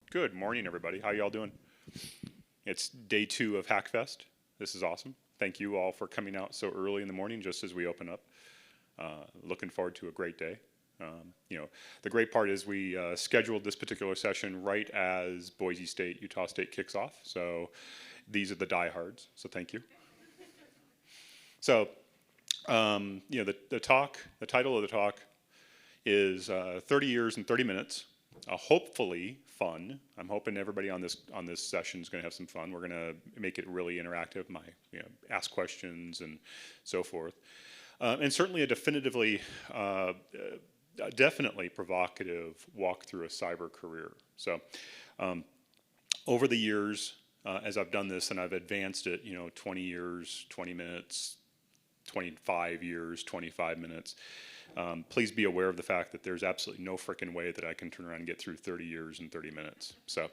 Good morning, everybody. How y'all doing? It's day 2 of Hackfest. This is awesome. Thank you all for coming out so early in the morning just as we open up. Looking forward to a great day. The great part is we scheduled this particular session right as Boise State, Utah State kicks off. So these are the diehards. So thank you. So, the title of the talk is 30 years in 30 minutes. Hopefully fun. I'm hoping everybody on this session is going to have some fun. We're going to make it really interactive. Ask questions and so forth, and certainly a definitely provocative walk through a cyber career. So, over the years, as I've done this and I've advanced it, 20 years, 20 minutes, 25 years, 25 minutes. Please be aware of the fact that there's absolutely no frickin' way that I can turn around and get through 30 years in 30 minutes. So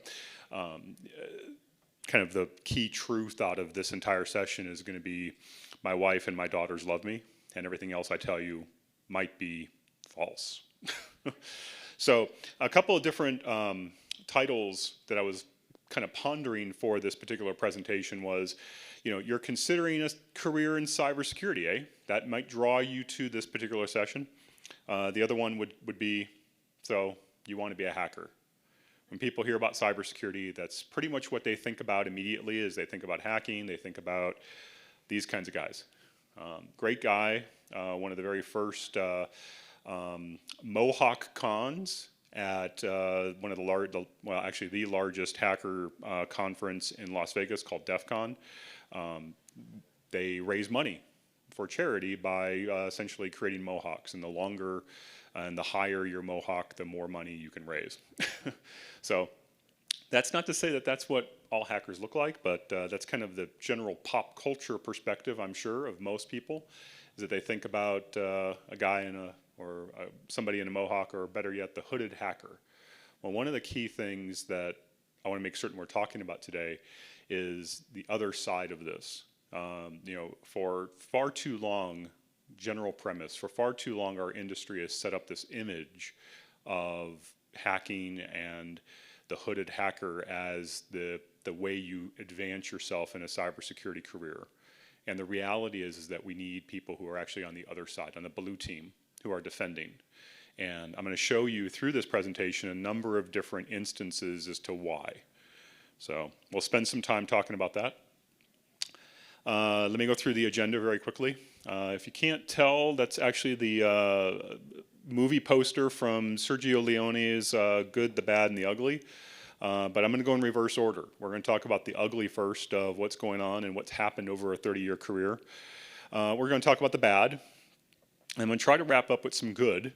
kind of the key truth out of this entire session is going to be my wife and my daughters love me, and everything else I tell you might be false. So a couple of different titles that I was kind of pondering for this particular presentation was, you're considering a career in cybersecurity, eh? That might draw you to this particular session. The other one would be, so you want to be a hacker. When people hear about cybersecurity, that's pretty much what they think about immediately. Is they think about hacking, they think about these kinds of guys. Great guy, one of the very first Mohawk cons at one of the largest hacker conference in Las Vegas called DEF CON. They raise money for charity by essentially creating Mohawks, and the longer and the higher your Mohawk, the more money you can raise. So that's not to say that that's what all hackers look like, but that's kind of the general pop culture perspective, I'm sure, of most people, is that they think about a guy or somebody in a Mohawk, or better yet, the hooded hacker. Well, one of the key things that I want to make certain we're talking about today is the other side of this. For far too long, general premise, for far too long our industry has set up this image of hacking and the hooded hacker as the way you advance yourself in a cybersecurity career. And the reality is that we need people who are actually on the other side, on the blue team, who are defending. And I'm going to show you through this presentation a number of different instances as to why. So we'll spend some time talking about that. Let me go through the agenda very quickly. If you can't tell, that's actually the movie poster from Sergio Leone's Good, the Bad, and the Ugly. But I'm going to go in reverse order. We're going to talk about the ugly first, of what's going on and what's happened over a 30-year career. We're going to talk about the bad. I'm going to try to wrap up with some good.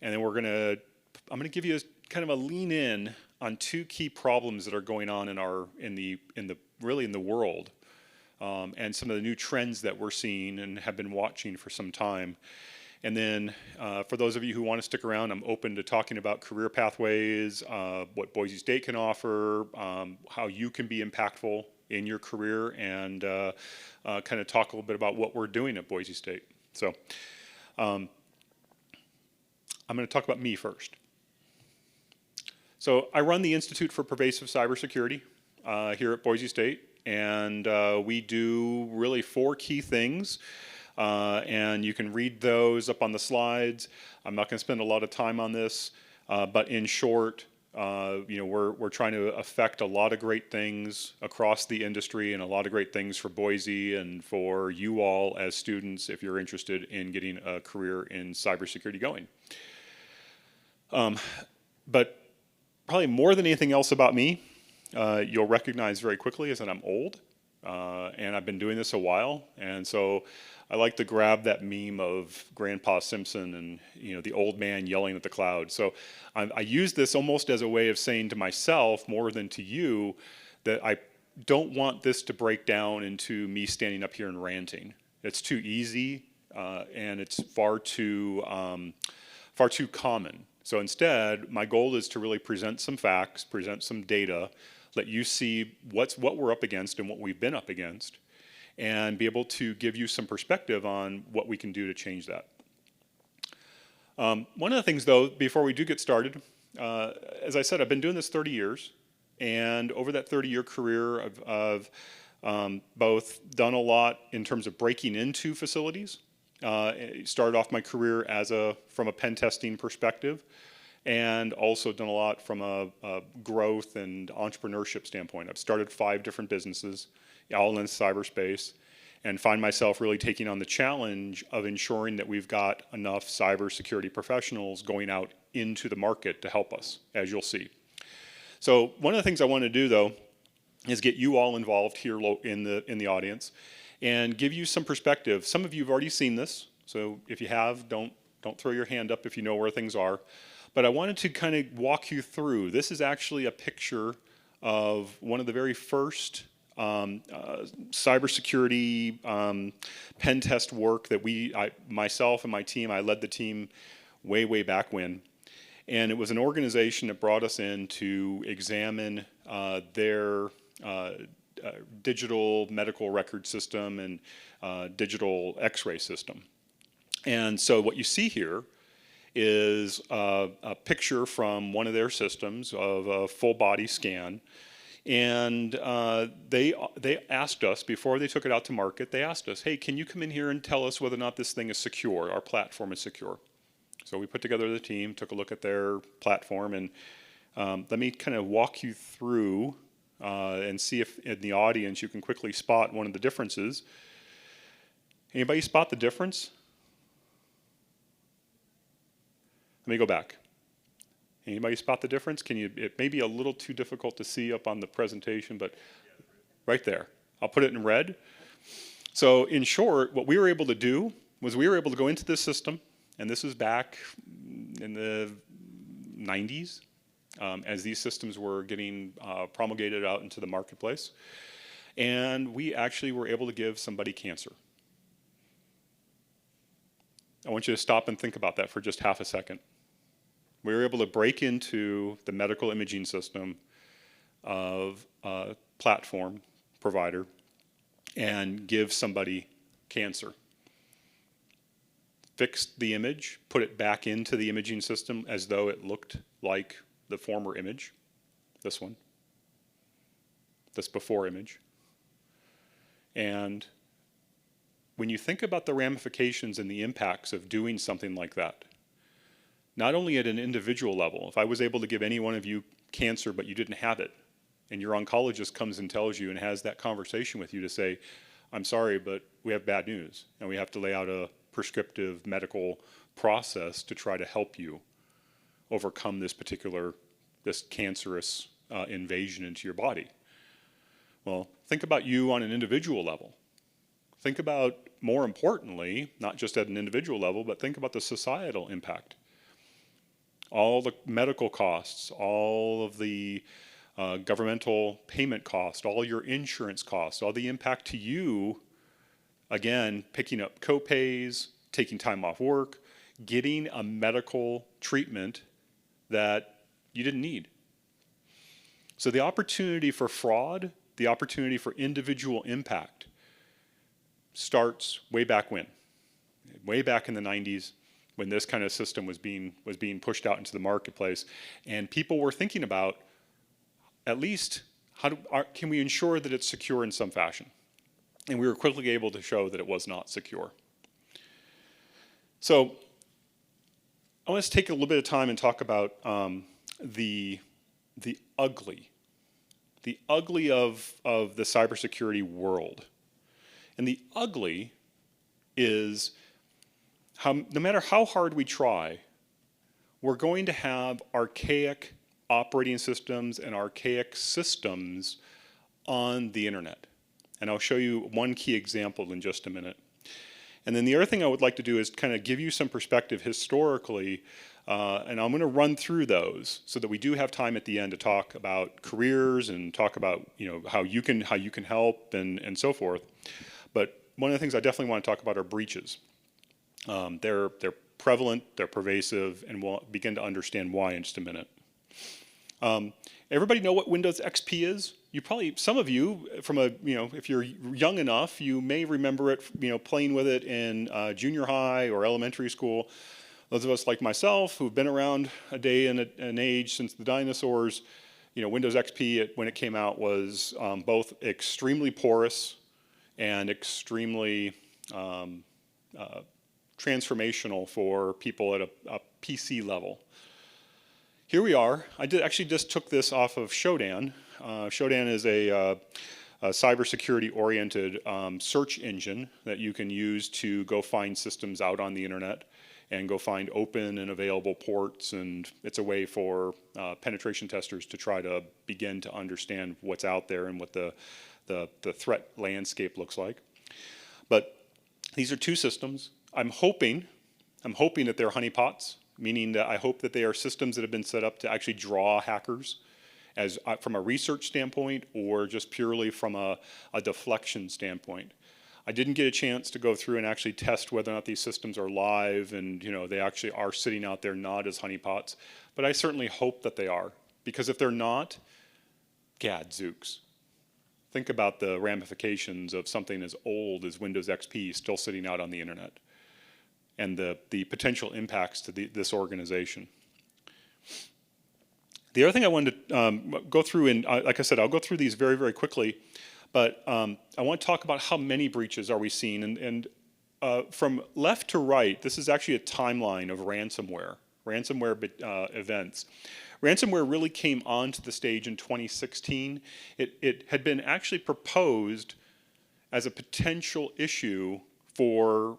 And then I'm going to give you kind of a lean in on two key problems that are going on in the world, and some of the new trends that we're seeing and have been watching for some time. And then for those of you who want to stick around, I'm open to talking about career pathways, what Boise State can offer, how you can be impactful in your career, and kind of talk a little bit about what we're doing at Boise State. So I'm going to talk about me first. So I run the Institute for Pervasive Cybersecurity here at Boise State, and we do really 4 key things, and you can read those up on the slides. I'm not going to spend a lot of time on this, but in short, we're trying to affect a lot of great things across the industry, and a lot of great things for Boise and for you all as students if you're interested in getting a career in cybersecurity going. But probably more than anything else about me, you'll recognize very quickly is that I'm old, and I've been doing this a while, and so I like to grab that meme of Grandpa Simpson and the old man yelling at the cloud. So I use this almost as a way of saying to myself more than to you that I don't want this to break down into me standing up here and ranting. It's too easy, and it's far too common. So instead, my goal is to really present some facts, present some data, let you see what we're up against and what we've been up against, and be able to give you some perspective on what we can do to change that. One of the things, though, before we do get started, as I said, I've been doing this 30 years. And over that 30-year career, I've both done a lot in terms of breaking into facilities. Started off my career from a pen testing perspective, and also done a lot from a growth and entrepreneurship standpoint. I've started 5 different businesses, all in cyberspace, and find myself really taking on the challenge of ensuring that we've got enough cybersecurity professionals going out into the market to help us, as you'll see. So one of the things I want to do, though, is get you all involved here in the audience and give you some perspective. Some of you have already seen this, so if you have, don't throw your hand up if you know where things are. But I wanted to kind of walk you through. This is actually a picture of one of the very first cybersecurity pen test work that myself and my team, I led the team way back when. And it was an organization that brought us in to examine their digital medical record system and digital x-ray system. And so what you see here is a picture from one of their systems of a full body scan. And they asked us, before they took it out to market, they asked us, hey, can you come in here and tell us whether or not this thing is secure, our platform is secure? So we put together the team, took a look at their platform, and let me kind of walk you through and see if in the audience you can quickly spot one of the differences. Anybody spot the difference? Let me go back. Anybody spot the difference? It may be a little too difficult to see up on the presentation, but right there. I'll put it in red. So in short, what we were able to do was we were able to go into this system, and this is back in the 90s, as these systems were getting promulgated out into the marketplace. And we actually were able to give somebody cancer. I want you to stop and think about that for just half a second. We were able to break into the medical imaging system of a platform provider and give somebody cancer. Fixed the image, put it back into the imaging system as though it looked like the former image, this one, this before image. And when you think about the ramifications and the impacts of doing something like that, not only at an individual level, if I was able to give any one of you cancer but you didn't have it, and your oncologist comes and tells you and has that conversation with you to say, I'm sorry, but we have bad news, and we have to lay out a prescriptive medical process to try to help you overcome this cancerous invasion into your body. Well, think about you on an individual level. Think about, more importantly, not just at an individual level, but think about the societal impact. All the medical costs, all of the governmental payment costs, all your insurance costs, all the impact to you, again, picking up co-pays, taking time off work, getting a medical treatment that you didn't need. So the opportunity for fraud, the opportunity for individual impact starts way back when, way back in the 90s, when this kind of system was being pushed out into the marketplace, and people were thinking about, at least, can we ensure that it's secure in some fashion? And we were quickly able to show that it was not secure. So I want to take a little bit of time and talk about the ugly of the cybersecurity world. And the ugly is no matter how hard we try, we're going to have archaic operating systems and archaic systems on the internet. And I'll show you one key example in just a minute. And then the other thing I would like to do is kind of give you some perspective historically, and I'm going to run through those so that we do have time at the end to talk about careers and talk about how you can help and so forth. But one of the things I definitely want to talk about are breaches. They're prevalent, they're pervasive, and we'll begin to understand why in just a minute. Everybody know what Windows XP is? Some of you, if you're young enough, you may remember it, playing with it in junior high or elementary school. Those of us like myself who've been around a day and an age since the dinosaurs, Windows XP when it came out was both extremely porous and extremely transformational for people at a PC level. Here we are. I actually just took this off of Shodan. Shodan is a cybersecurity-oriented search engine that you can use to go find systems out on the internet and go find open and available ports, and it's a way for penetration testers to try to begin to understand what's out there and what the threat landscape looks like. But these are two systems. I'm hoping that they're honeypots, meaning that I hope that they are systems that have been set up to actually draw hackers as from a research standpoint or just purely from a deflection standpoint. I didn't get a chance to go through and actually test whether or not these systems are live and they actually are sitting out there not as honeypots, but I certainly hope that they are, because if they're not, gadzooks. Think about the ramifications of something as old as Windows XP still sitting out on the internet and the potential impacts to this organization. The other thing I wanted to go through, and like I said, I'll go through these very, very quickly, but I want to talk about how many breaches are we seeing. And from left to right, this is actually a timeline of ransomware events. Ransomware really came onto the stage in 2016. It had been actually proposed as a potential issue for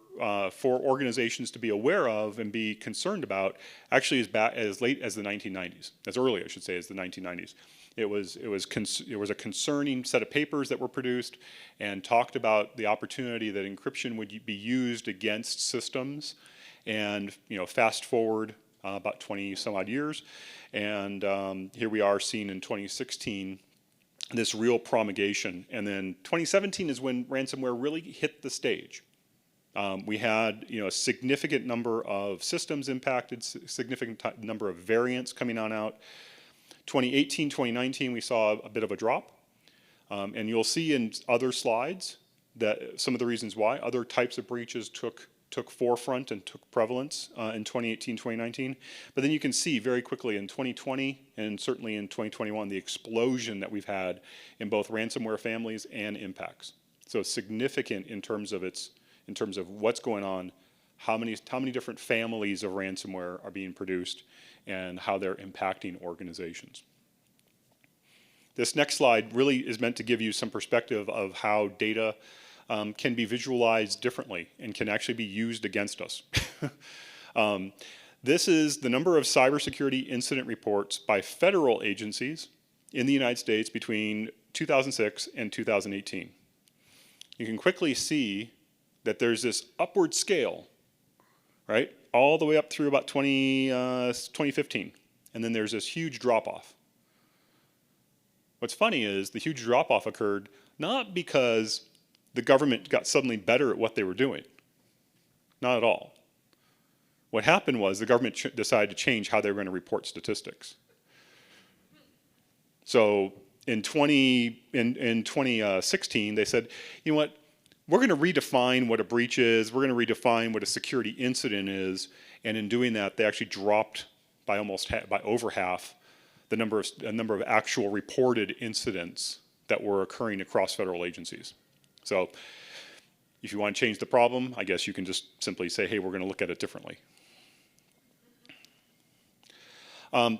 organizations to be aware of and be concerned about, actually as late as the 1990s, as early, I should say, as the 1990s. It was a concerning set of papers that were produced and talked about the opportunity that encryption would be used against systems. And fast forward about 20 some odd years, and here we are seeing in 2016 this real promulgation. And then 2017 is when ransomware really hit the stage. We had a significant number of systems impacted, significant number of variants coming on out. 2018, 2019, we saw a bit of a drop. And you'll see in other slides that some of the reasons why other types of breaches took forefront and took prevalence in 2018, 2019. But then you can see very quickly in 2020 and certainly in 2021 the explosion that we've had in both ransomware families and impacts. So significant in terms of what's going on, how many different families of ransomware are being produced, and how they're impacting organizations. This next slide really is meant to give you some perspective of how data can be visualized differently and can actually be used against us. This is the number of cybersecurity incident reports by federal agencies in the United States between 2006 and 2018. You can quickly see that there's this upward scale, right, all the way up through about 2015, and then there's this huge drop-off. What's funny is the huge drop-off occurred not because the government got suddenly better at what they were doing, not at all. What happened was the government decided to change how they were going to report statistics. So in 2016, they said, you know what, we're going to redefine what a breach is, we're going to redefine what a security incident is, and in doing that, they actually dropped by over half the number of actual reported incidents that were occurring across federal agencies. So if you want to change the problem, I guess you can just simply say, hey, we're going to look at it differently.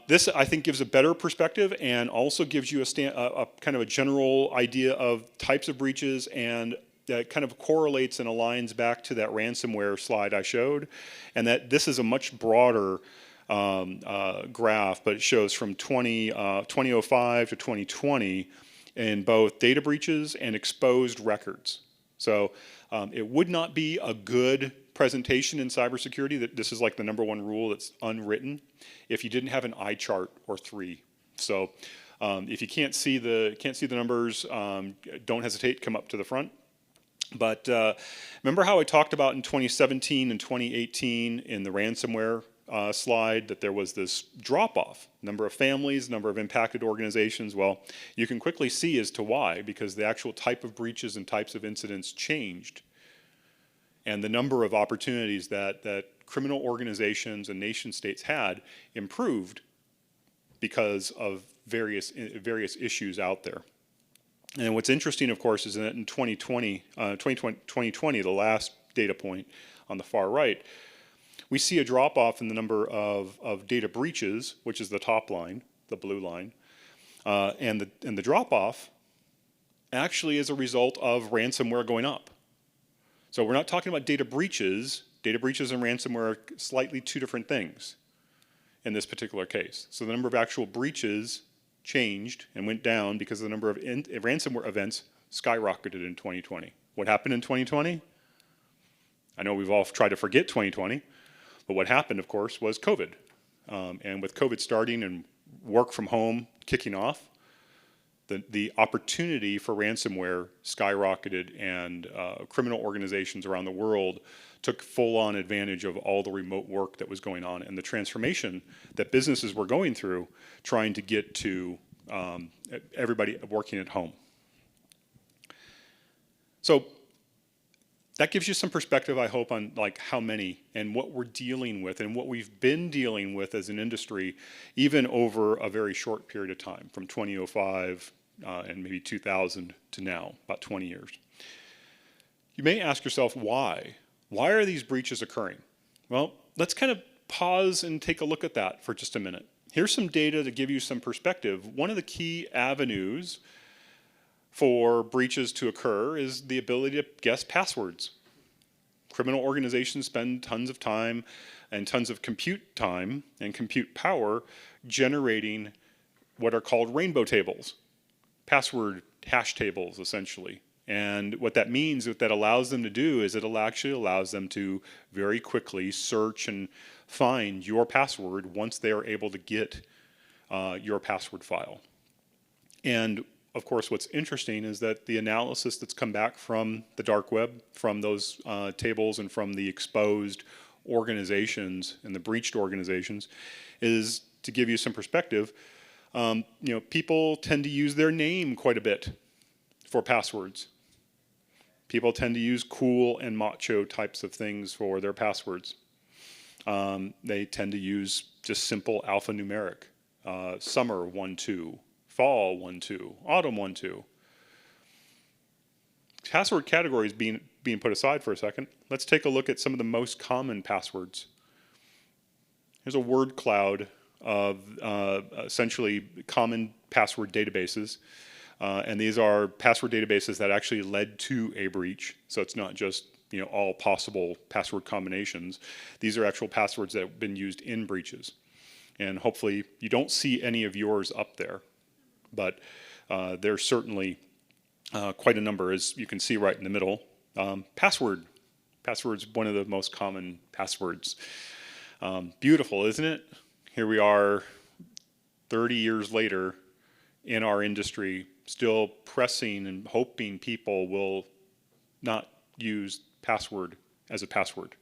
This, I think, gives a better perspective and also gives you a kind of a general idea of types of breaches, and that kind of correlates and aligns back to that ransomware slide I showed, and that this is a much broader graph, but it shows from 2005 to 2020 in both data breaches and exposed records. So it would not be a good presentation in cybersecurity that this is like the #1 rule that's unwritten if you didn't have an eye chart or three. So if you can't see the numbers, don't hesitate, come up to the front. But remember how I talked about in 2017 and 2018 in the ransomware slide that there was this drop-off, number of families, number of impacted organizations? Well, you can quickly see as to why, because the actual type of breaches and types of incidents changed. And the number of opportunities that criminal organizations and nation states had improved because of various issues out there. And what's interesting, of course, is that in 2020, the last data point on the far right, we see a drop-off in the number of data breaches, which is the top line, the blue line, and the drop-off actually is a result of ransomware going up. So we're not talking about data breaches. Data breaches and ransomware are slightly two different things in this particular case. So the number of actual breaches changed and went down because the number of ransomware events skyrocketed in 2020. What happened in 2020? I know we've all tried to forget 2020, but what happened, of course, was COVID. And with COVID starting and work from home kicking off, the opportunity for ransomware skyrocketed, and criminal organizations around the world took full-on advantage of all the remote work that was going on and the transformation that businesses were going through trying to get to everybody working at home. So that gives you some perspective, I hope, on like how many and what we're dealing with and what we've been dealing with as an industry, even over a very short period of time, from 2005 and maybe 2000 to now, about 20 years. You may ask yourself, why? Why are these breaches occurring? Well, let's kind of pause and take a look at that for just a minute. Here's some data to give you some perspective. One of the key avenues for breaches to occur is the ability to guess passwords. Criminal organizations spend tons of time and tons of compute time and compute power generating what are called rainbow tables, password hash tables, essentially. And what that means, what that allows them to do, is it actually allows them to very quickly search and find your password once they are able to get your password file. And of course, what's interesting is that the analysis that's come back from the dark web, from those tables and from the exposed organizations and the breached organizations, is, to give you some perspective, people tend to use their name quite a bit for passwords. People tend to use cool and macho types of things for their passwords. They tend to use just simple alphanumeric, summer 1-2, fall 1-2, autumn 1-2. Password categories being put aside for a second, let's take a look at some of the most common passwords. Here's a word cloud of essentially common password databases. And these are password databases that actually led to a breach. So it's not just all possible password combinations. These are actual passwords that have been used in breaches. And hopefully you don't see any of yours up there. But there's certainly quite a number, as you can see right in the middle. Password. Password's one of the most common passwords. Beautiful, isn't it? Here we are 30 years later in our industry, still pressing and hoping people will not use password as a password.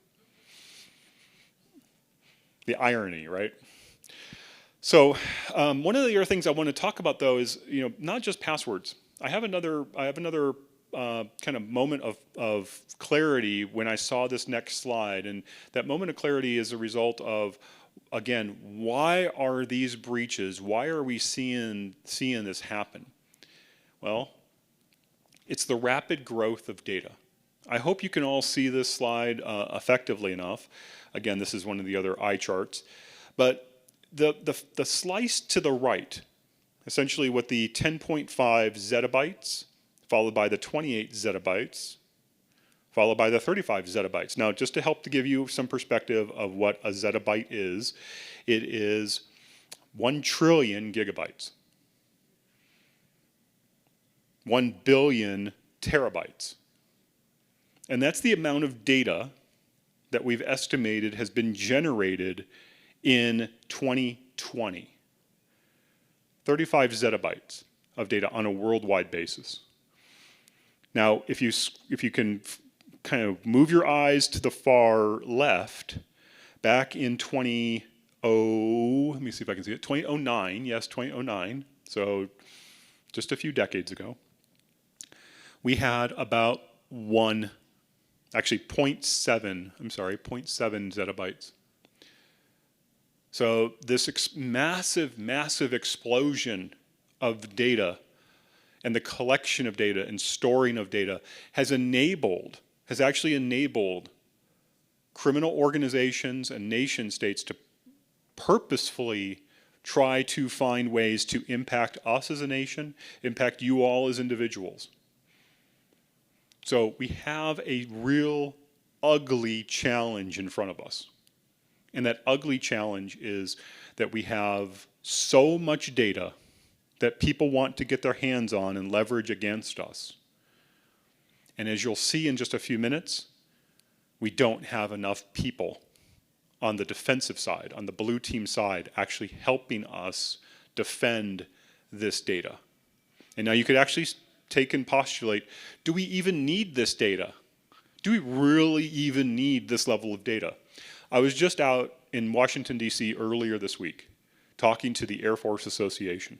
The irony, right? So one of the other things I want to talk about, though, is not just passwords. I have another kind of moment of clarity when I saw this next slide, and that moment of clarity is a result of, again, why are these breaches? Why are we seeing this happen? Well, it's the rapid growth of data. I hope you can all see this slide effectively enough. Again, this is one of the other eye charts, but the slice to the right, essentially with the 10.5 zettabytes, followed by the 28 zettabytes, followed by the 35 zettabytes. Now, just to help to give you some perspective of what a zettabyte is, it is 1 trillion gigabytes, 1 billion terabytes. And that's the amount of data that we've estimated has been generated in 2020. 35 zettabytes of data on a worldwide basis. Now, if you can kind of move your eyes to the far left, back in 2009, yes, 2009, so just a few decades ago, we had about 1 Actually, I'm sorry, 0.7 zettabytes. So this massive, massive explosion of data and the collection of data and storing of data has actually enabled criminal organizations and nation states to purposefully try to find ways to impact us as a nation, impact you all as individuals. So we have a real ugly challenge in front of us. And that ugly challenge is that we have so much data that people want to get their hands on and leverage against us. And as you'll see in just a few minutes, we don't have enough people on the defensive side, on the blue team side, actually helping us defend this data. And now you could actually take and postulate, do we even need this data? Do we really even need this level of data? I was just out in Washington, D.C. earlier this week talking to the Air Force Association.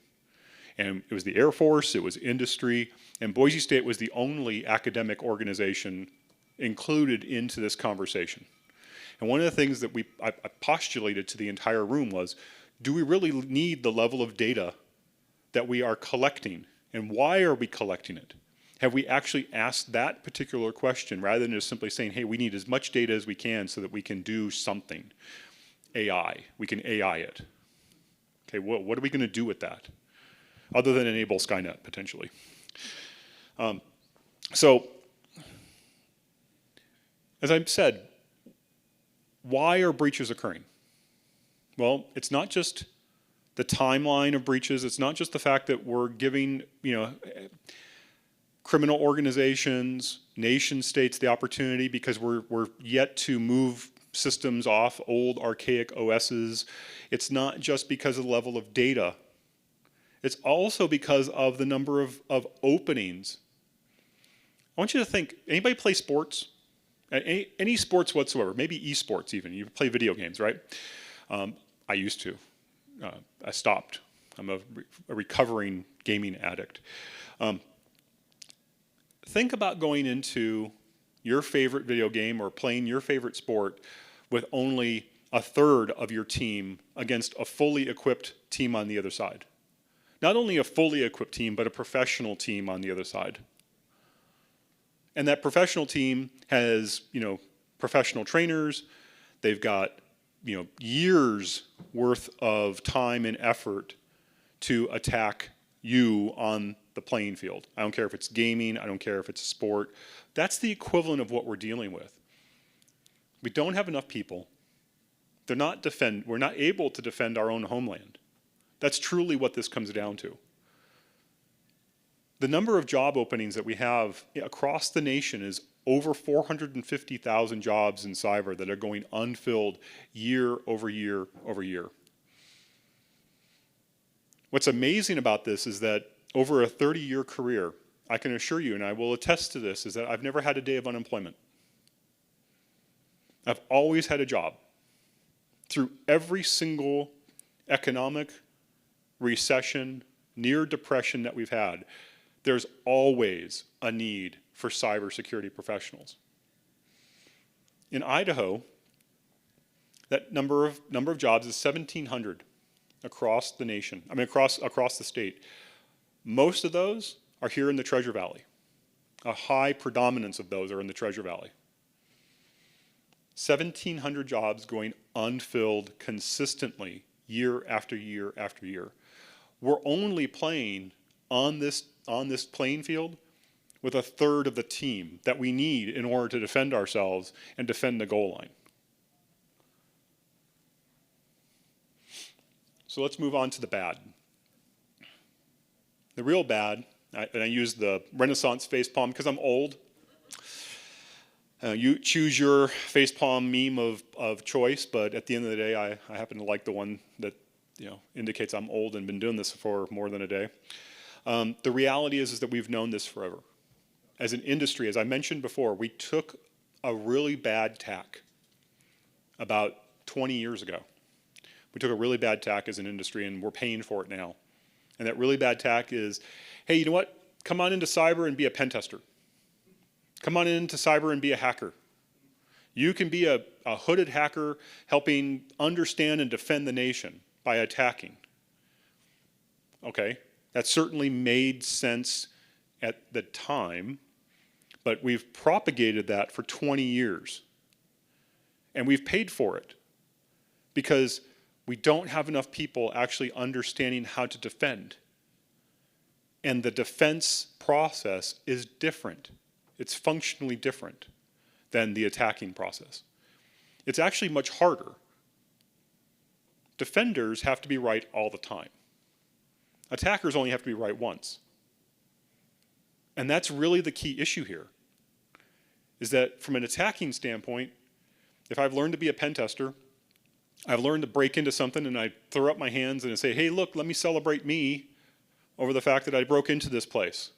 And it was the Air Force, it was industry, and Boise State was the only academic organization included into this conversation. And one of the things that I postulated to the entire room was, do we really need the level of data that we are collecting? And why are we collecting it? Have we actually asked that particular question rather than just simply saying, hey, we need as much data as we can so that we can do something? AI, we can AI it. Okay, what are we going to do with that? Other than enable Skynet, potentially. So, as I've said, why are breaches occurring? Well, it's not just the timeline of breaches. It's not just the fact that we're giving, criminal organizations, nation states the opportunity because we're yet to move systems off old archaic OSs. It's not just because of the level of data. It's also because of the number of openings. I want you to think, anybody play sports? Any sports whatsoever, maybe esports even. You play video games, right? I used to. I stopped. I'm a recovering gaming addict. Think about going into your favorite video game or playing your favorite sport with only a third of your team against a fully equipped team on the other side. Not only a fully equipped team, but a professional team on the other side. And that professional team has, professional trainers. They've got, years worth of time and effort to attack you on the playing field. I don't care if it's gaming. I don't care if it's a sport. That's the equivalent of what we're dealing with. We don't have enough people. We're not able to defend our own homeland. That's truly what this comes down to. The number of job openings that we have across the nation is over 450,000 jobs in cyber that are going unfilled year over year over year. What's amazing about this is that over a 30-year career, I can assure you, and I will attest to this, is that I've never had a day of unemployment. I've always had a job. Through every single economic recession, near depression that we've had, there's always a need for cybersecurity professionals. In Idaho, that number of jobs is 1,700 across the nation. Across the state. Most of those are here in the Treasure Valley. A high predominance of those are in the Treasure Valley. 1,700 jobs going unfilled consistently year after year after year. We're only playing on this playing field with a third of the team that we need in order to defend ourselves and defend the goal line. So let's move on to the bad. The real bad, and I use the Renaissance facepalm because I'm old. You choose your facepalm meme of choice, but at the end of the day, I happen to like the one that indicates I'm old and been doing this for more than a day. The reality is that we've known this forever. As an industry, as I mentioned before, we took a really bad tack about 20 years ago. We took a really bad tack as an industry, and we're paying for it now. And that really bad tack is, hey, you know what? Come on into cyber and be a pen tester. Come on into cyber and be a hacker. You can be a hooded hacker helping understand and defend the nation by attacking. Okay, that certainly made sense at the time, but we've propagated that for 20 years. And we've paid for it because we don't have enough people actually understanding how to defend. And the defense process is different. It's functionally different than the attacking process. It's actually much harder. Defenders have to be right all the time. Attackers only have to be right once. And that's really the key issue here, is that from an attacking standpoint, if I've learned to be a pen tester, I've learned to break into something and I throw up my hands and I say, hey, look, let me celebrate me over the fact that I broke into this place.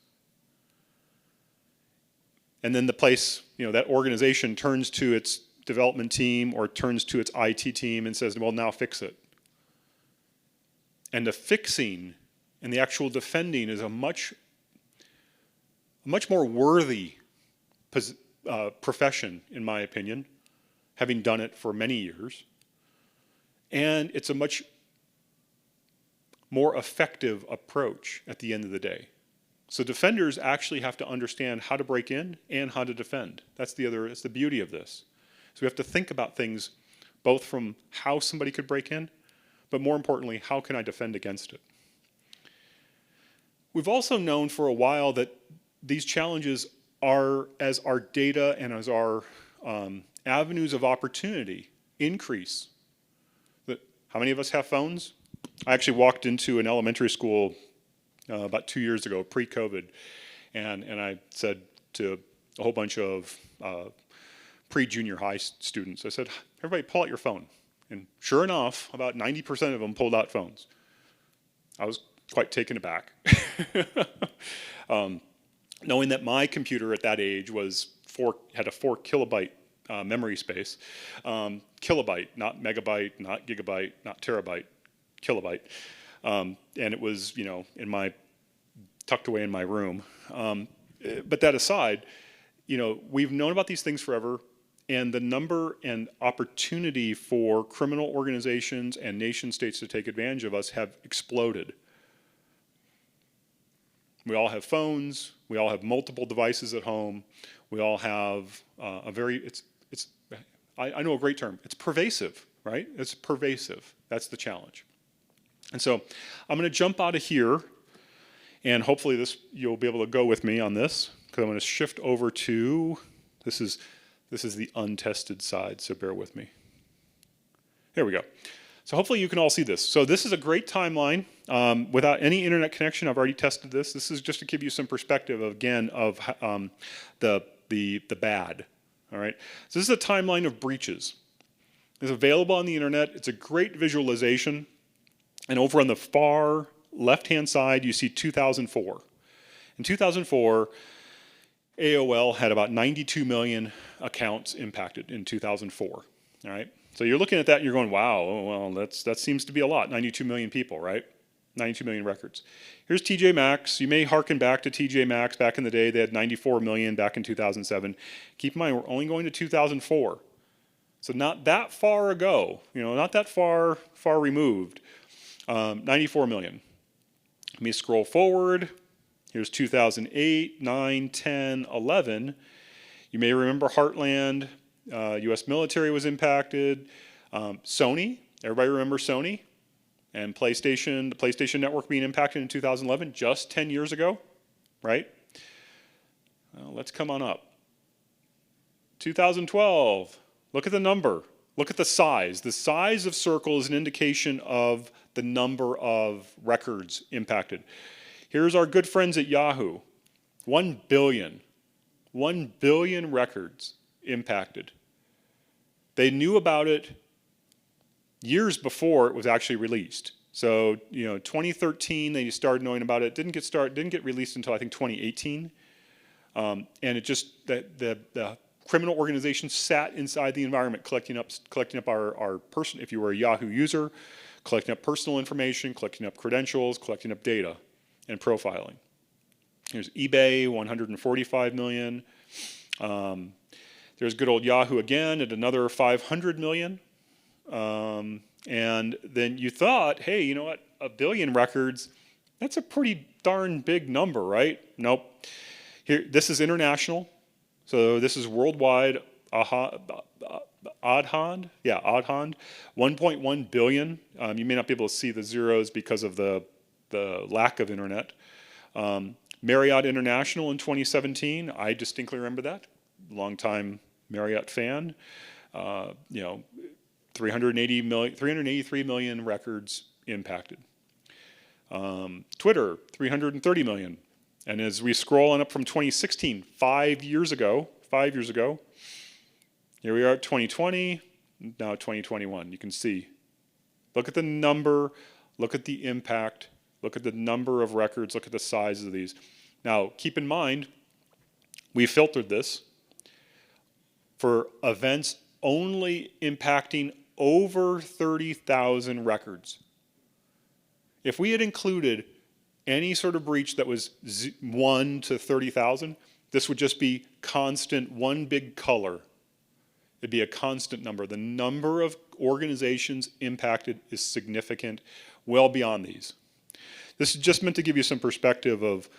And then the place, that organization turns to its development team or turns to its IT team and says, well, now fix it. And the fixing and the actual defending is a much more worthy profession, in my opinion, having done it for many years. And it's a much more effective approach at the end of the day. So defenders actually have to understand how to break in and how to defend. That's the beauty of this. So we have to think about things both from how somebody could break in, but more importantly, how can I defend against it? We've also known for a while that these challenges are, as our data and as our avenues of opportunity increase. How many of us have phones? I actually walked into an elementary school about 2 years ago, pre-COVID, and I said to a whole bunch of pre-junior high students, I said, everybody pull out your phone. And sure enough, about 90% of them pulled out phones. I was quite taken aback. Knowing that my computer at that age had a 4 kilobyte memory space. Kilobyte, not megabyte, not gigabyte, not terabyte, kilobyte. And it was, tucked away in my room. But that aside, we've known about these things forever, and the number and opportunity for criminal organizations and nation states to take advantage of us have exploded. We all have phones. We all have multiple devices at home. We all have I know a great term. It's pervasive, right? It's pervasive. That's the challenge. And so I'm going to jump out of here, and hopefully you'll be able to go with me on this, because I'm going to shift over to, this is the untested side, so bear with me. There we go. So hopefully you can all see this. So this is a great timeline. Without any internet connection, I've already tested this. This is just to give you some perspective, again, of the bad. All right. So this is a timeline of breaches. It's available on the internet. It's a great visualization. And over on the far left-hand side, you see 2004. In 2004, AOL had about 92 million accounts impacted in 2004. All right. So you're looking at that and you're going, wow, well, that seems to be a lot. 92 million people, right? 92 million records. Here's TJ Maxx. You may harken back to TJ Maxx. Back in the day, they had 94 million back in 2007. Keep in mind, we're only going to 2004. So not that far ago, not that far removed. 94 million. Let me scroll forward. Here's 2008, 9, 10, 11. You may remember Heartland. U.S. military was impacted. Sony. Everybody remember Sony? And PlayStation, the PlayStation Network being impacted in 2011, just 10 years ago, right? Well, let's come on up. 2012, look at the number. Look at the size. The size of circle is an indication of the number of records impacted. Here's our good friends at Yahoo. 1 billion. 1 billion records impacted. They knew about it years before it was actually released. So, 2013 they started knowing about it. Didn't get released until I think 2018. And it just the criminal organizations sat inside the environment collecting up our person. If you were a Yahoo user, collecting up personal information, collecting up credentials, collecting up data, and profiling. Here's eBay, 145 million. There's good old Yahoo again at another 500 million. And then you thought, hey, you know what? A billion records, that's a pretty darn big number, right? Nope. Here, this is international. So this is worldwide. Oddhand, yeah, Oddhand, 1.1 billion. You may not be able to see the zeros because of the lack of internet. Marriott International in 2017, I distinctly remember that. Longtime Marriott fan. 383 million records impacted. Twitter, 330 million. And as we scroll on up from 2016, 5 years ago, here we are at 2020, now 2021. You can see. Look at the number, look at the impact, look at the number of records, look at the size of these. Now, keep in mind, we filtered this for events only impacting over 30,000 records. If we had included any sort of breach that was 1 to 30,000, this would just be constant, one big color. It'd be a constant number. The number of organizations impacted is significant, well beyond these. This is just meant to give you some perspective of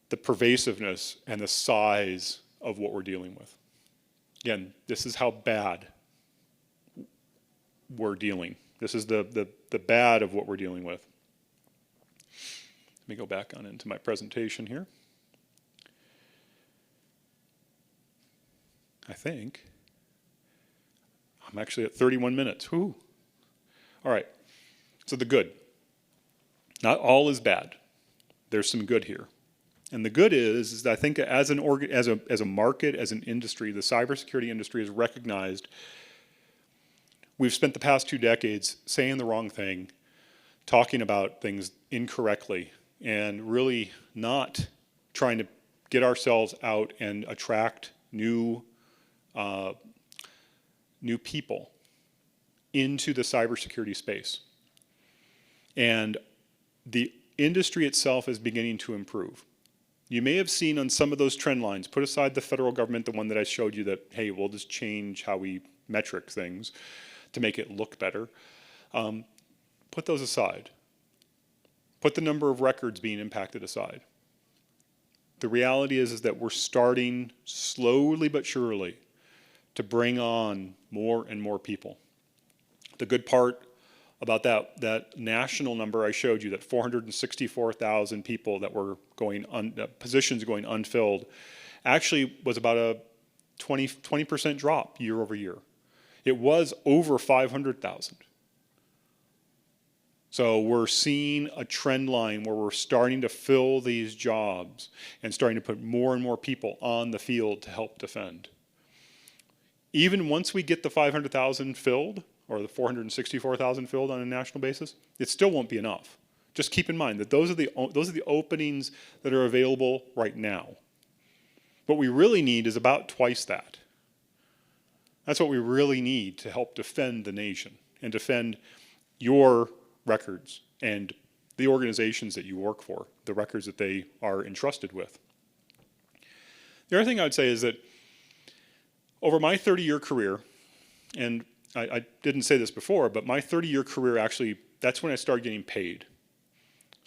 the pervasiveness and the size of what we're dealing with. Again, this is how bad we're dealing. This is the bad of what we're dealing with. Let me go back on into my presentation here. I think I'm actually at 31 minutes. Whoo. All right. So the good. Not all is bad. There's some good here. And the good is I think as a market, as an industry, the cybersecurity industry has recognized we've spent the past 2 decades saying the wrong thing, talking about things incorrectly, and really not trying to get ourselves out and attract new people into the cybersecurity space. And the industry itself is beginning to improve. You may have seen on some of those trend lines, put aside the federal government, the one that I showed you that, hey, we'll just change how we metric things to make it look better. Put those aside. Put the number of records being impacted aside. The reality is that we're starting slowly but surely to bring on more and more people. The good part about that national number I showed you, that 464,000 people that were positions going unfilled, actually was about a 20% drop year over year. It was over 500,000. So we're seeing a trend line where we're starting to fill these jobs and starting to put more and more people on the field to help defend. Even once we get the 500,000 filled, or the 464,000 filled on a national basis, it still won't be enough. Just keep in mind that those are the openings that are available right now. What we really need is about twice that. That's what we really need to help defend the nation and defend your records and the organizations that you work for, the records that they are entrusted with. The other thing I would say is that over my 30-year career, and I didn't say this before, but my 30-year career actually, that's when I started getting paid.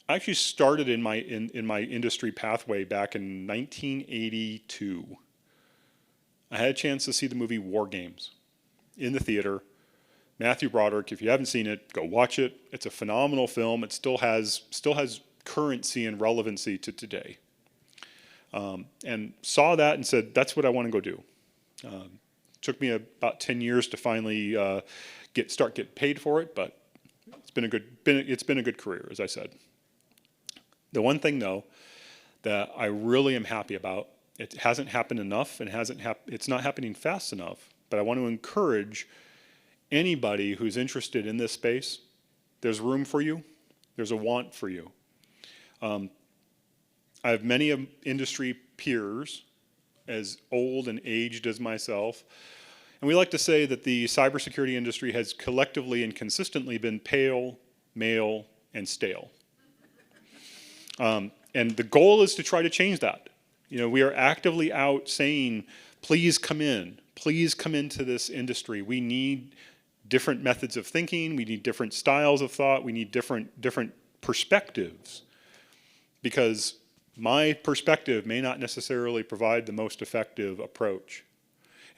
I actually started in my industry pathway back in 1982. I had a chance to see the movie War Games in the theater. Matthew Broderick, if you haven't seen it, go watch it. It's a phenomenal film. It still has currency and relevancy to today. And saw that and said, that's what I want to go do. Took me about 10 years to finally start getting paid for it, but it's been a good career, as I said. The one thing though that I really am happy about, it hasn't happened enough and it's not happening fast enough, but I want to encourage anybody who's interested in this space. There's room for you. There's a want for you. I have many industry peers as old and aged as myself. And we like to say that the cybersecurity industry has collectively and consistently been pale, male, and stale. And the goal is to try to change that. You know, we are actively out saying please come in. Please come into this industry. We need different methods of thinking. We need different styles of thought. We need different perspectives, because my perspective may not necessarily provide the most effective approach.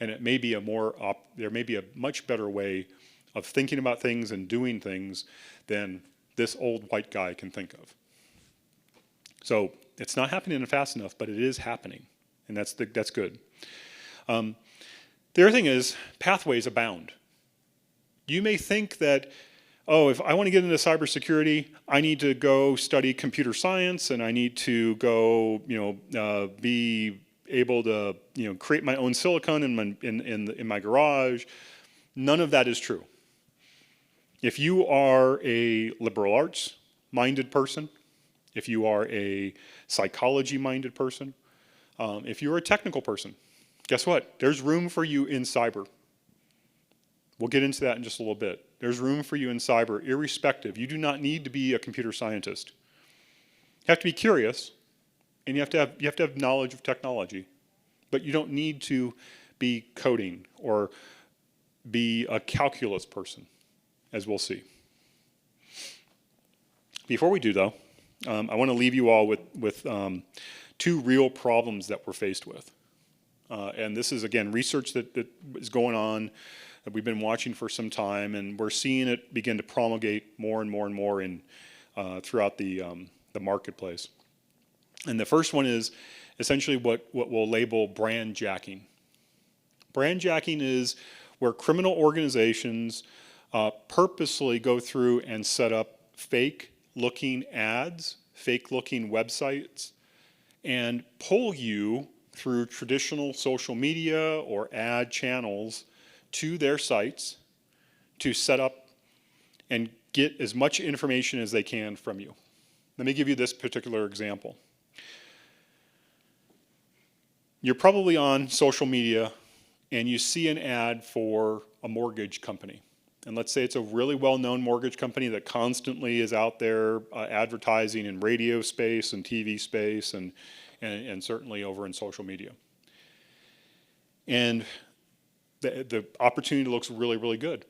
And it may be there may be a much better way of thinking about things and doing things than this old white guy can think of. So it's not happening fast enough, but it is happening, and that's good. The other thing is, pathways abound. You may think that, oh, if I want to get into cybersecurity, I need to go study computer science, and I need to go, be able to, create my own silicon in my garage. None of that is true. If you are a liberal arts minded person, if you are a psychology minded person, if you're a technical person, guess what? There's room for you in cyber. We'll get into that in just a little bit. There's room for you in cyber, irrespective. You do not need to be a computer scientist. You have to be curious, and you have to have knowledge of technology, but you don't need to be coding or be a calculus person, as we'll see. Before we do, though, I want to leave you all with two real problems that we're faced with. And this is, again, research that is going on, that we've been watching for some time, and we're seeing it begin to promulgate more and more and more throughout the marketplace. And the first one is essentially what we'll label brand jacking. Brand jacking is where criminal organizations purposely go through and set up fake-looking ads, fake-looking websites, and pull you through traditional social media or ad channels to their sites to set up and get as much information as they can from you. Let me give you this particular example. You're probably on social media and you see an ad for a mortgage company. And let's say it's a really well-known mortgage company that constantly is out there advertising in radio space and TV space and certainly over in social media. And the opportunity looks really, really good.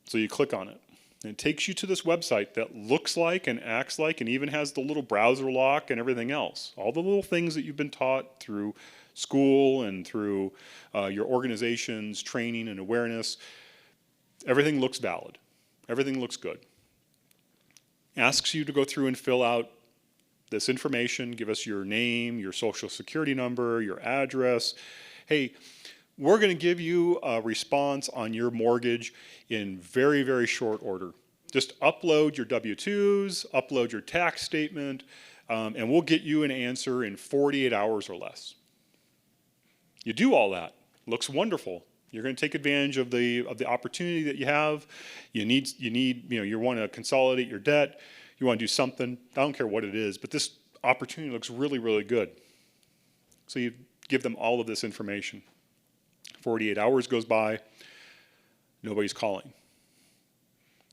So you click on it. And it takes you to this website that looks like and acts like and even has the little browser lock and everything else. All the little things that you've been taught through school and through your organization's training and awareness. Everything looks valid. Everything looks good. Asks you to go through and fill out this information, give us your name, your social security number, your address. Hey, we're going to give you a response on your mortgage in very, very short order. Just upload your W-2s, upload your tax statement, and we'll get you an answer in 48 hours or less. You do all that. Looks wonderful. You're going to take advantage of the opportunity that you have. You want to consolidate your debt. You want to do something. I don't care what it is, but this opportunity looks really, really good. So you give them all of this information. 48 hours goes by, nobody's calling.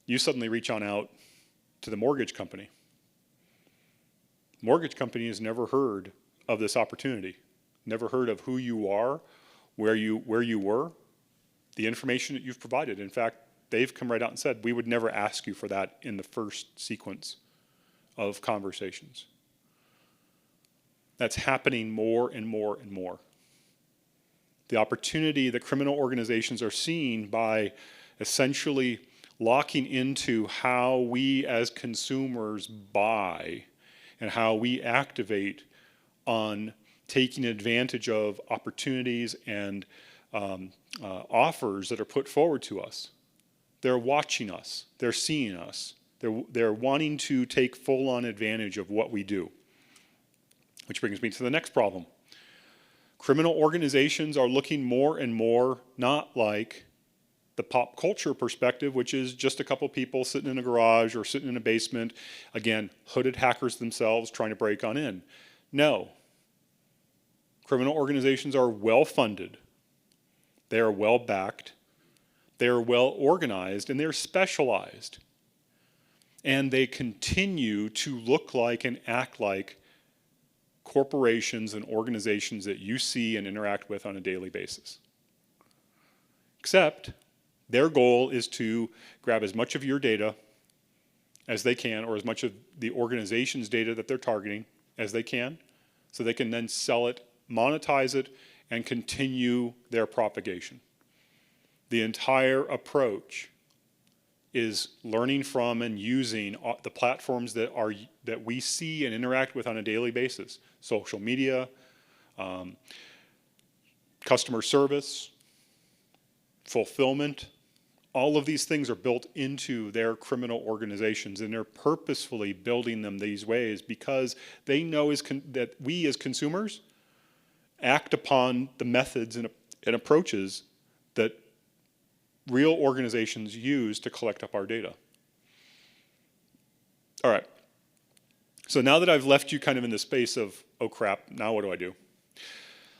You suddenly reach on out to the mortgage company. Mortgage company has never heard of this opportunity, never heard of who you are, where you were, the information that you've provided. In fact, they've come right out and said, we would never ask you for that in the first sequence of conversations. That's happening more and more and more. The opportunity that criminal organizations are seeing by essentially locking into how we as consumers buy and how we activate on taking advantage of opportunities and offers that are put forward to us. They're watching us. They're seeing us. They're wanting to take full-on advantage of what we do. Which brings me to the next problem. Criminal organizations are looking more and more not like the pop culture perspective, which is just a couple people sitting in a garage or sitting in a basement, again, hooded hackers themselves trying to break on in. No. Criminal organizations are well-funded. They are well-backed. They are well-organized, and they're specialized. And they continue to look like and act like corporations and organizations that you see and interact with on a daily basis. Except their goal is to grab as much of your data as they can, or as much of the organization's data that they're targeting as they can, so they can then sell it, monetize it, and continue their propagation. The entire approach is learning from and using the platforms that we see and interact with on a daily basis. Social media, customer service, fulfillment. All of these things are built into their criminal organizations, and they're purposefully building them these ways because they know that we as consumers act upon the methods and approaches that real organizations use to collect up our data. All right. So now that I've left you kind of in the space of, oh crap, now what do I do?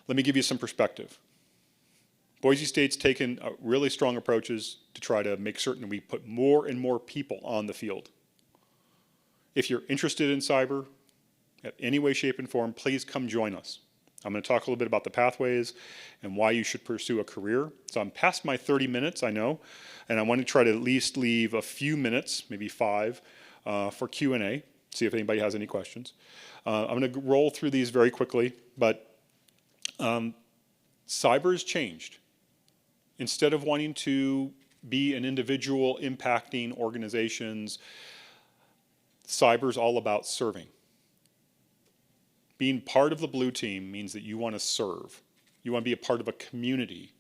Let me give you some perspective. Boise State's taken really strong approaches to try to make certain we put more and more people on the field. If you're interested in cyber, in any way, shape, and form, please come join us. I'm going to talk a little bit about the pathways and why you should pursue a career. So I'm past my 30 minutes, I know, and I want to try to at least leave a few minutes, maybe 5, for Q&A, see if anybody has any questions. I'm going to roll through these very quickly, but cyber has changed. Instead of wanting to be an individual impacting organizations, cyber is all about serving. Being part of the blue team means that you want to serve. You want to be a part of a community.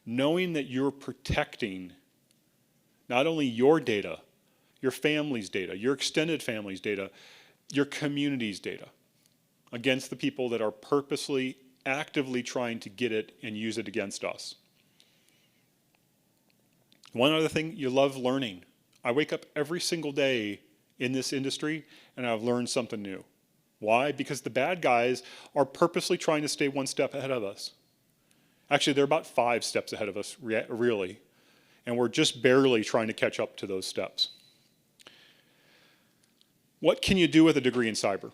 Knowing that you're protecting not only your data, your family's data, your extended family's data, your community's data against the people that are purposely, actively trying to get it and use it against us. One other thing, you love learning. I wake up every single day in this industry and I've learned something new. Why? Because the bad guys are purposely trying to stay one step ahead of us. Actually, they're about 5 steps ahead of us, really. And we're just barely trying to catch up to those steps. What can you do with a degree in cyber?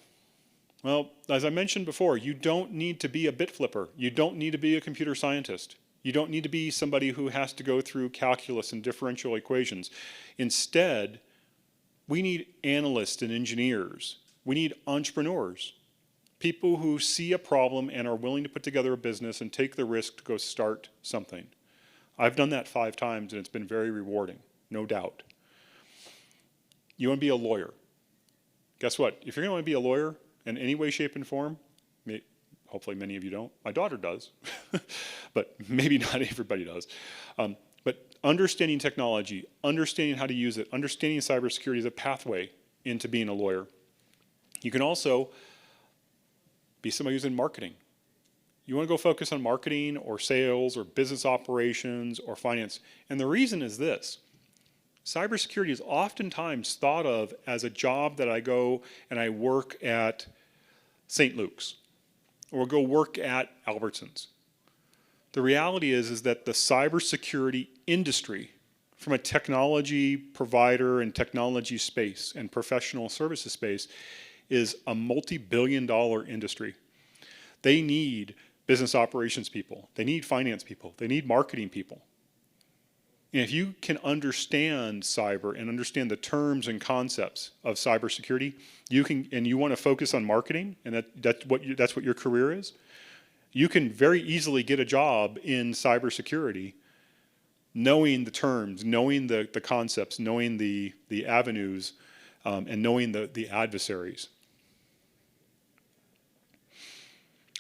Well, as I mentioned before, you don't need to be a bit flipper. You don't need to be a computer scientist. You don't need to be somebody who has to go through calculus and differential equations. Instead, we need analysts and engineers. We need entrepreneurs, people who see a problem and are willing to put together a business and take the risk to go start something. I've done that 5 times and it's been very rewarding, no doubt. You want to be a lawyer. Guess what? If you're going to want to be a lawyer in any way, shape, and form, hopefully many of you don't. My daughter does, but maybe not everybody does. But understanding technology, understanding how to use it, understanding cybersecurity is a pathway into being a lawyer. You can also be somebody who's in marketing. You want to go focus on marketing or sales or business operations or finance. And the reason is this. Cybersecurity is oftentimes thought of as a job that I go and I work at St. Luke's or go work at Albertsons. The reality is that the cybersecurity industry, from a technology provider and technology space and professional services space, is a multi-billion-dollar industry. They need business operations people. They need finance people. They need marketing people. And if you can understand cyber and understand the terms and concepts of cybersecurity, you can, and you want to focus on marketing, and that's what your career is, you can very easily get a job in cybersecurity, knowing the terms, knowing the concepts, knowing the avenues, and knowing the adversaries.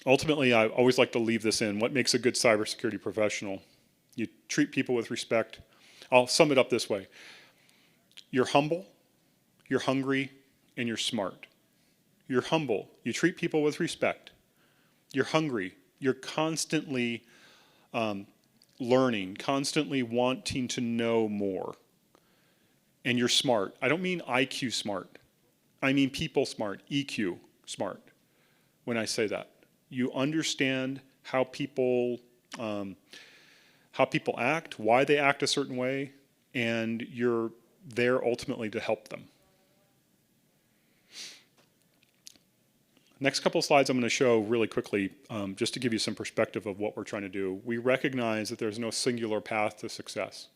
Ultimately, I always like to leave this in. What makes a good cybersecurity professional? You treat people with respect. I'll sum it up this way. You're humble, you're hungry, and you're smart. You're humble. You treat people with respect. You're hungry. You're constantly learning, constantly wanting to know more. And you're smart. I don't mean IQ smart. I mean people smart, EQ smart, when I say that. You understand how people act, why they act a certain way, and you're there ultimately to help them. Next couple of slides I'm going to show really quickly, just to give you some perspective of what we're trying to do. We recognize that there's no singular path to success.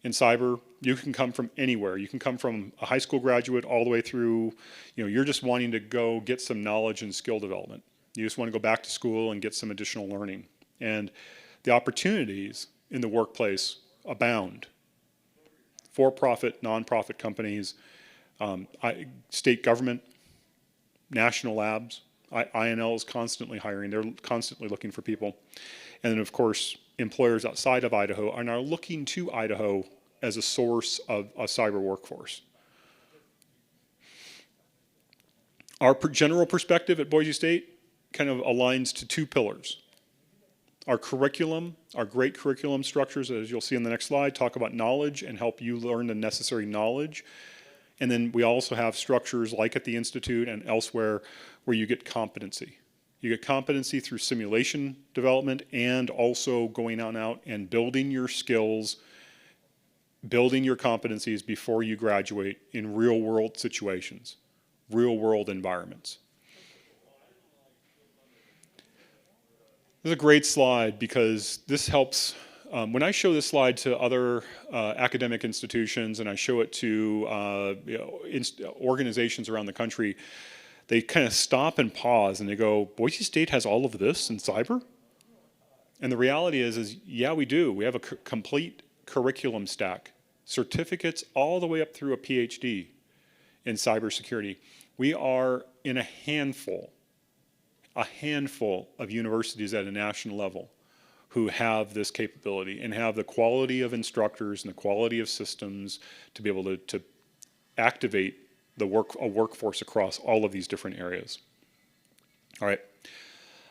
In cyber, you can come from anywhere. You can come from a high school graduate all the way through, you're just wanting to go get some knowledge and skill development. You just want to go back to school and get some additional learning. And the opportunities in the workplace abound. For-profit, non-profit companies, state government, national labs. INL is constantly hiring. They're constantly looking for people. And then, of course, employers outside of Idaho are now looking to Idaho as a source of a cyber workforce. Our general perspective at Boise State kind of aligns to two pillars. Our curriculum, our great curriculum structures, as you'll see in the next slide, talk about knowledge and help you learn the necessary knowledge. And then we also have structures like at the Institute and elsewhere where you get competency. You get competency through simulation development and also going on out and building your skills, building your competencies before you graduate in real world situations, real world environments. This is a great slide because this helps. When I show this slide to other academic institutions and I show it to organizations around the country, they kind of stop and pause and they go, Boise State has all of this in cyber? And the reality is yeah, we do. We have a complete curriculum stack, certificates all the way up through a PhD in cybersecurity. We are in a handful of universities at a national level who have this capability and have the quality of instructors and the quality of systems to be able to activate a workforce across all of these different areas. All right,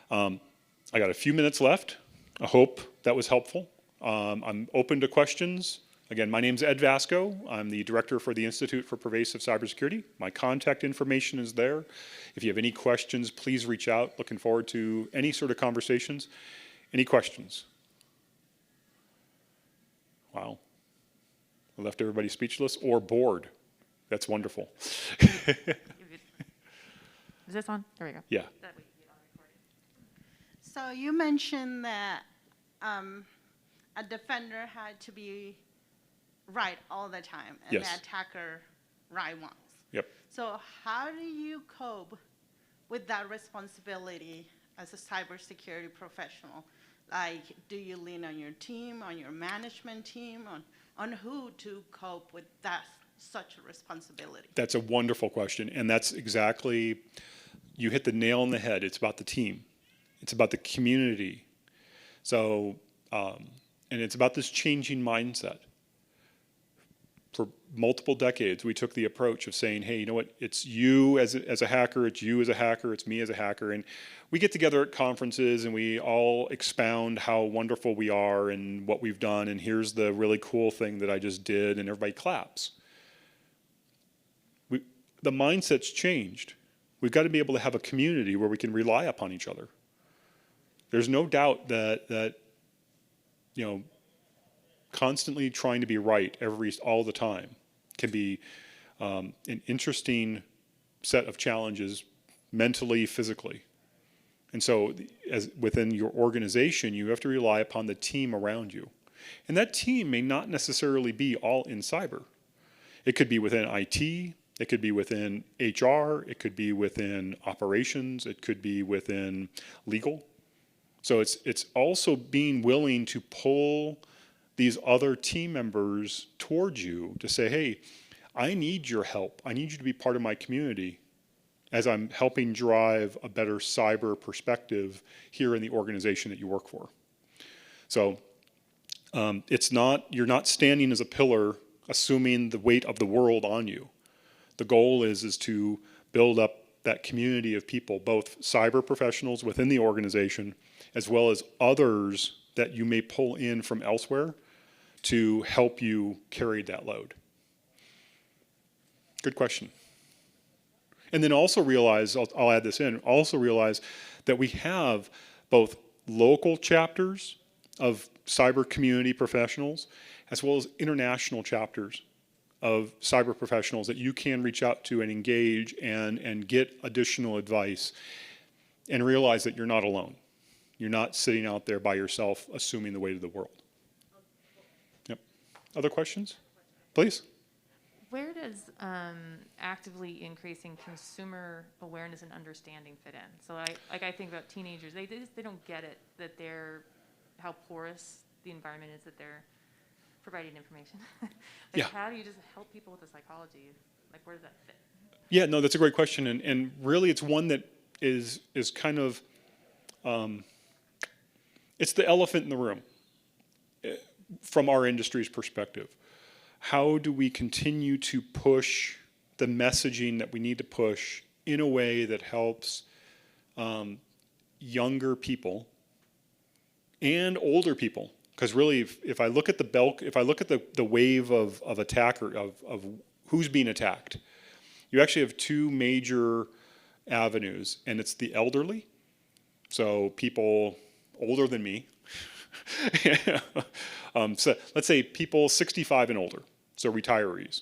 I got a few minutes left. I hope that was helpful. I'm open to questions. Again, my name's Ed Vasco. I'm the director for the Institute for Pervasive Cybersecurity. My contact information is there. If you have any questions, please reach out. Looking forward to any sort of conversations. Any questions? Wow. I left everybody speechless or bored. That's wonderful. Is this on? There we go. Yeah. So you mentioned that a defender had to be right all the time, and Yes. the attacker right once. Yep. So how do you cope with that responsibility as a cybersecurity professional? Like, do you lean on your team, on your management team, on who to cope with that such a responsibility? That's a wonderful question, and that's exactly, you hit the nail on the head. It's about the team. It's about the community. So, and it's about this changing mindset. For multiple decades, we took the approach of saying, hey, you know what, it's you as a hacker, it's you as a hacker, it's me as a hacker. And we get together at conferences and we all expound how wonderful we are and what we've done, and here's the really cool thing that I just did, and everybody claps. The mindset's changed. We've got to be able to have a community where we can rely upon each other. There's no doubt that constantly trying to be right all the time can be an interesting set of challenges mentally, physically. And so as within your organization, you have to rely upon the team around you. And that team may not necessarily be all in cyber. It could be within IT, it could be within HR, it could be within operations, it could be within legal. So it's also being willing to pull these other team members towards you to say, hey, I need your help. I need you to be part of my community as I'm helping drive a better cyber perspective here in the organization that you work for. So you're not standing as a pillar assuming the weight of the world on you. The goal is to build up that community of people, both cyber professionals within the organization, as well as others that you may pull in from elsewhere to help you carry that load. Good question. And then also realize, I'll add this in, also realize that we have both local chapters of cyber community professionals as well as international chapters of cyber professionals that you can reach out to and engage and get additional advice, and realize that you're not alone. You're not sitting out there by yourself assuming the weight of the world. Yep. Other questions? Please. Where does actively increasing consumer awareness and understanding fit in? So I think about teenagers, they don't get it, that how porous the environment is that they're providing information. Yeah. How do you just help people with the psychology? Like, where does that fit? Yeah, no, that's a great question, and really it's one that is kind of, it's the elephant in the room from our industry's perspective. How do we continue to push the messaging that we need to push in a way that helps younger people and older people? Because really, if I look at the wave of attack of who's being attacked, you actually have two major avenues, and it's the elderly, so people older than me. So let's say people 65 and older, so retirees,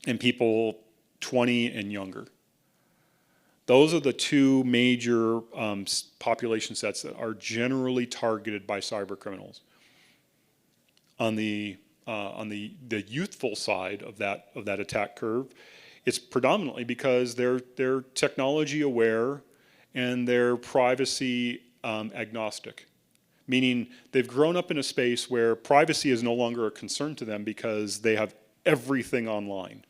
and people 20 and younger. Those are the two major population sets that are generally targeted by cyber criminals. On the youthful side of that attack curve, it's predominantly because they're technology aware and they're privacy agnostic, meaning they've grown up in a space where privacy is no longer a concern to them because they have everything online.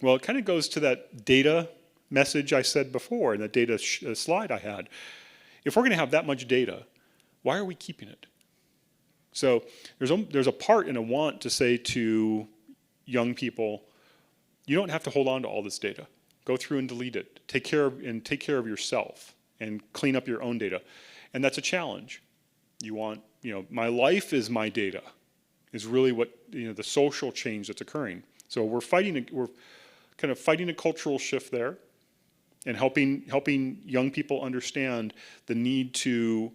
Well, it kind of goes to that data message I said before, and that data slide I had. If we're going to have that much data, why are we keeping it? So there's a part and a want to say to young people, you don't have to hold on to all this data. Go through and delete it. Take care of yourself and clean up your own data. And that's a challenge. You want, my life is my data, is really what, the social change that's occurring. So we're kind of fighting a cultural shift there and helping young people understand the need to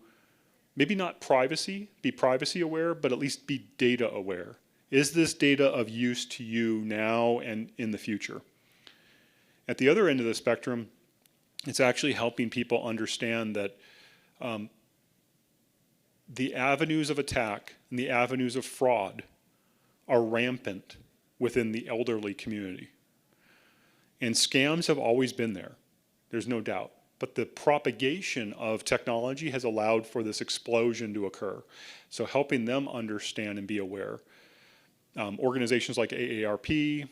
maybe not be privacy aware, but at least be data aware. Is this data of use to you now and in the future? At the other end of the spectrum, it's actually helping people understand that the avenues of attack and the avenues of fraud are rampant within the elderly community. And scams have always been there, there's no doubt. But the propagation of technology has allowed for this explosion to occur. So helping them understand and be aware. Organizations like AARP,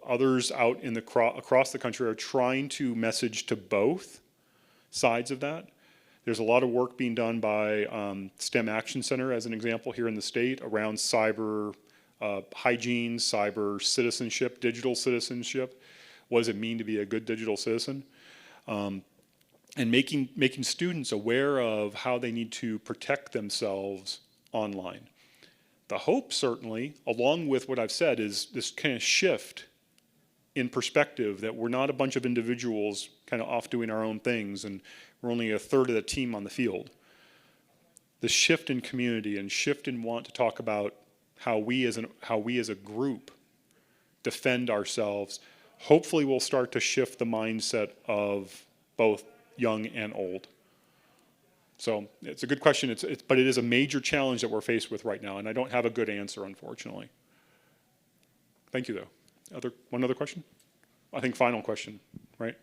others out in across the country are trying to message to both sides of that. There's a lot of work being done by STEM Action Center, as an example, here in the state around cyber hygiene, cyber citizenship, digital citizenship. What does it mean to be a good digital citizen? And making students aware of how they need to protect themselves online. The hope, certainly, along with what I've said, is this kind of shift in perspective that we're not a bunch of individuals kind of off doing our own things and we're only a third of the team on the field. The shift in community and shift in want to talk about how we as a group defend ourselves, hopefully will start to shift the mindset of both young and old. So it's a good question, but it is a major challenge that we're faced with right now, and I don't have a good answer, unfortunately. Thank you, though. One other question? I think final question, right?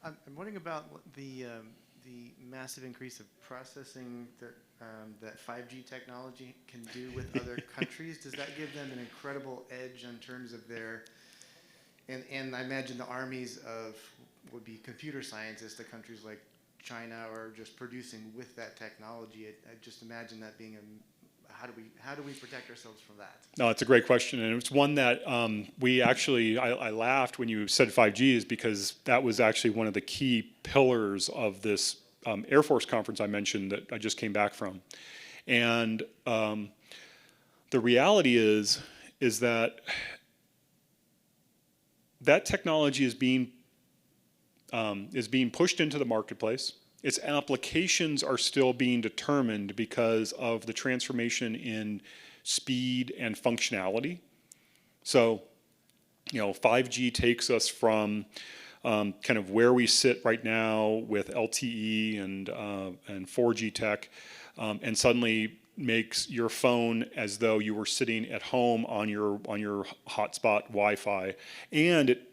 I'm wondering about the massive increase of processing that 5G technology can do with other countries. Does that give them an incredible edge in terms of their, and I imagine the armies would be computer scientists to countries like China are just producing with that technology. I just imagine that being how do we protect ourselves from that? No, it's a great question, and it's one that I laughed when you said 5G, is because that was actually one of the key pillars of this Air Force conference I mentioned that I just came back from. And the reality is that technology is being pushed into the marketplace. Its applications are still being determined because of the transformation in speed and functionality. So, 5G takes us from kind of where we sit right now with LTE and 4G tech, and suddenly makes your phone as though you were sitting at home on your hotspot Wi-Fi, and it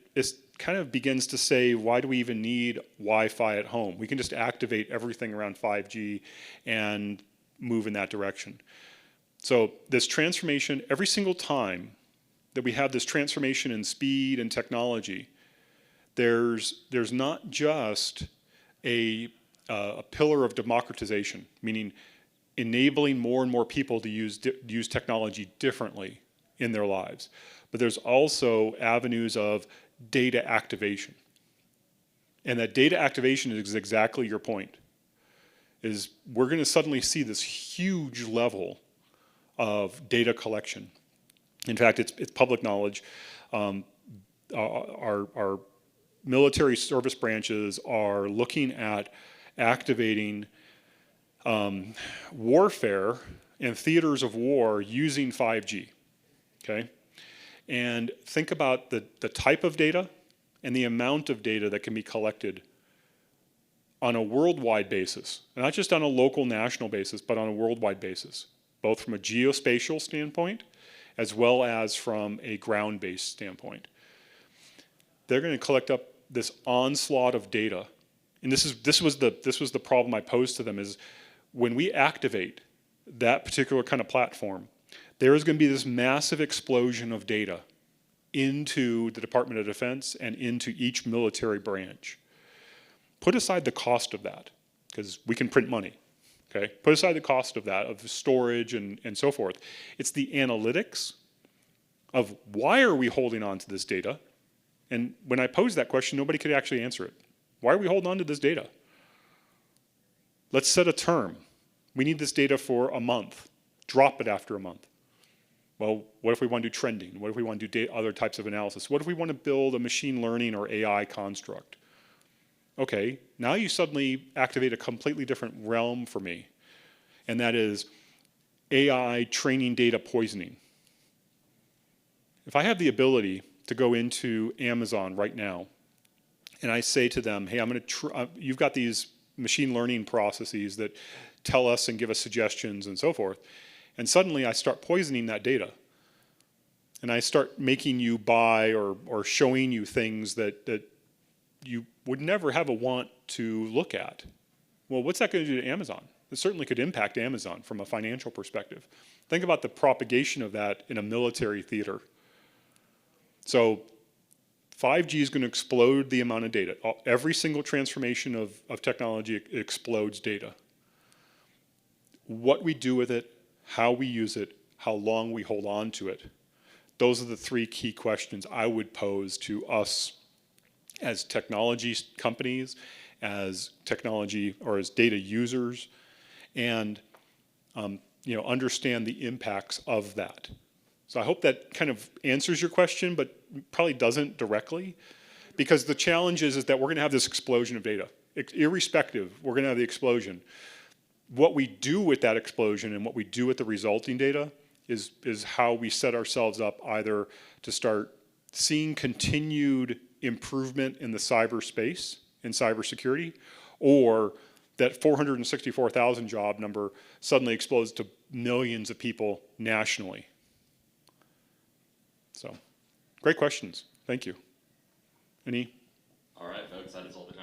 kind of begins to say, why do we even need Wi-Fi at home? We can just activate everything around 5G and move in that direction. So this transformation, every single time that we have this transformation in speed and technology, there's not just a pillar of democratization, meaning enabling more and more people to use technology differently in their lives, but there's also avenues of data activation. And that data activation is exactly your point, is we're going to suddenly see this huge level of data collection. In fact, it's public knowledge. Our military service branches are looking at activating warfare and theaters of war using 5G, okay? And think about the type of data and the amount of data that can be collected on a worldwide basis, not just on a local national basis, but on a worldwide basis, both from a geospatial standpoint as well as from a ground-based standpoint. They're going to collect up this onslaught of data, and this was the problem I posed to them, is when we activate that particular kind of platform, there is going to be this massive explosion of data into the Department of Defense and into each military branch. Put aside the cost of that, because we can print money, okay? Put aside the cost of that, of storage and so forth. It's the analytics of why are we holding on to this data? And when I posed that question, nobody could actually answer it. Why are we holding on to this data? Let's set a term. We need this data for a month. Drop it after a month. Well, what if we want to do trending? What if we want to do other types of analysis? What if we want to build a machine learning or AI construct? Okay, now you suddenly activate a completely different realm for me, and that is AI training data poisoning. If I have the ability to go into Amazon right now, and I say to them, hey, you've got these machine learning processes that tell us and give us suggestions and so forth, and suddenly I start poisoning that data. And I start making you buy or showing you things that you would never have a want to look at. Well, what's that going to do to Amazon? It certainly could impact Amazon from a financial perspective. Think about the propagation of that in a military theater. So 5G is going to explode the amount of data. Every single transformation of technology explodes data. What we do with it, how we use it, how long we hold on to it, those are the three key questions I would pose to us as technology companies, as technology or as data users, and understand the impacts of that. So I hope that kind of answers your question, but probably doesn't directly, because the challenge is that we're going to have this explosion of data. Irrespective, we're going to have the explosion. What we do with that explosion and what we do with the resulting data is how we set ourselves up either to start seeing continued improvement in the cyberspace, in cybersecurity, or that 464,000 job number suddenly explodes to millions of people nationally. So, great questions. Thank you. Any? All right, folks, that is all the time